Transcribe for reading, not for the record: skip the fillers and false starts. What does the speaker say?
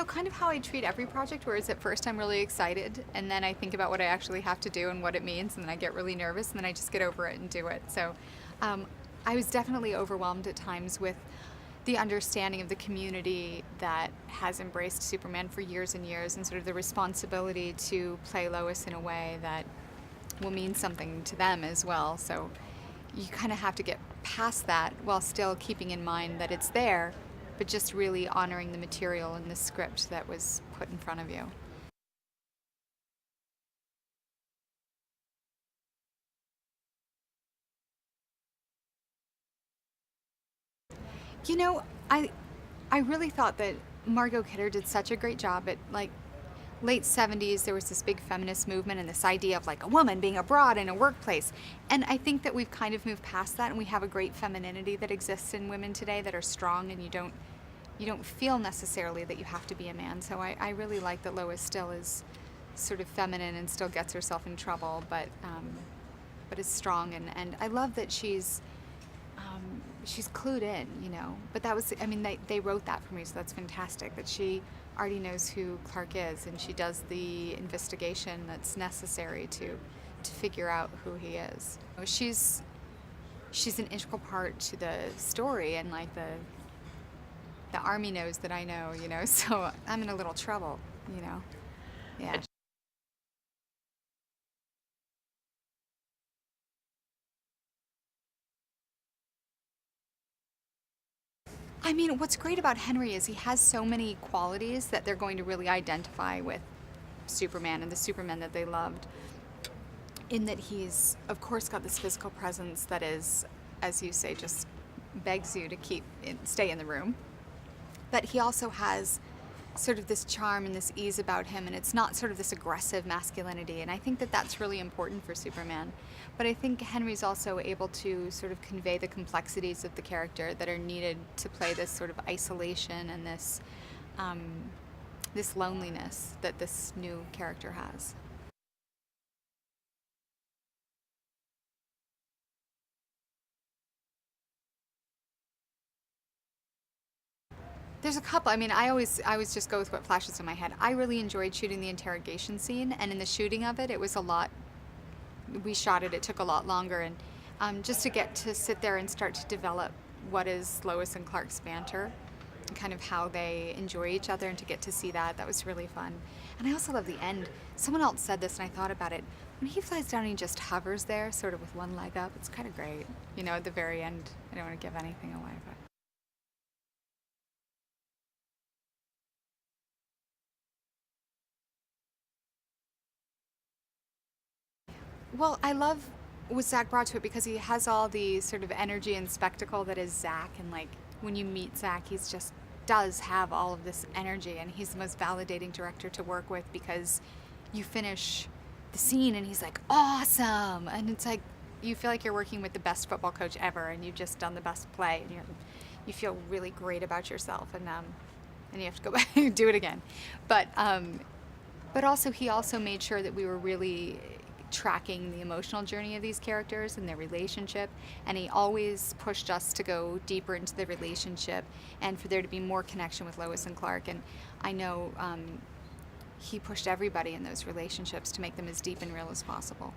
Kind of how I treat every project, whereas at first I'm really excited, and then I think about what I actually have to do and what it means, and then I get really nervous, and then I just get over it and do it. So um, I was definitely overwhelmed at times with the understanding of the community that has embraced Superman for years and years, and sort of the responsibility to play Lois in a way that will mean something to them as well. So you kind of have to get past that while still keeping in mind that it's there, but just really honoring the material and the script that was put in front of you. You know, I I really thought that Margot Kidder did such a great job at late 70s. There was this big feminist movement and this idea of like a woman being abroad in a workplace. And I think that we've kind of moved past that, and we have a great femininity that exists in women today that are strong, and you don't feel necessarily that you have to be a man. So I really like that Lois still is sort of feminine and still gets herself in trouble, but is strong, and I love that she's clued in, But that was, I mean, they wrote that for me, so that's fantastic. That she already knows who Clark is, and she does the investigation that's necessary to figure out who he is. She's an integral part to the story, and like the army knows that I know, so I'm in a little trouble, you know. Yeah. I mean, what's great about Henry is he has so many qualities that they're going to really identify with Superman and the Superman that they loved. In that he's, of course, got this physical presence that is, as you say, just begs you to stay in the room. But he also has sort of this charm and this ease about him, and it's not sort of this aggressive masculinity, and I think that that's really important for Superman. But I think Henry's also able to sort of convey the complexities of the character that are needed to play this sort of isolation and um, this loneliness that this new character has. There's a couple. I mean, I always just go with what flashes in my head. I really enjoyed shooting the interrogation scene, and in the shooting of it, it was a lot. We shot it. It took a lot longer, and just to get to sit there and start to develop what is Lois and Clark's banter, and kind of how they enjoy each other, and to get to see that was really fun. And I also love the end. Someone else said this, and I thought about it. When he flies down and he just hovers there, sort of with one leg up, it's kind of great. At the very end, I don't want to give anything away, but. Well, I love what Zach brought to it because he has all the sort of energy and spectacle that is Zach. And like when you meet Zach, he's just does have all of this energy, and he's the most validating director to work with because you finish the scene and he's like, awesome. And it's like you feel like you're working with the best football coach ever, and you've just done the best play, and you feel really great about yourself, and you have to go back and do it again. But also he also made sure that we were really tracking the emotional journey of these characters and their relationship, and he always pushed us to go deeper into the relationship and for there to be more connection with Lois and Clark. And I know he pushed everybody in those relationships to make them as deep and real as possible.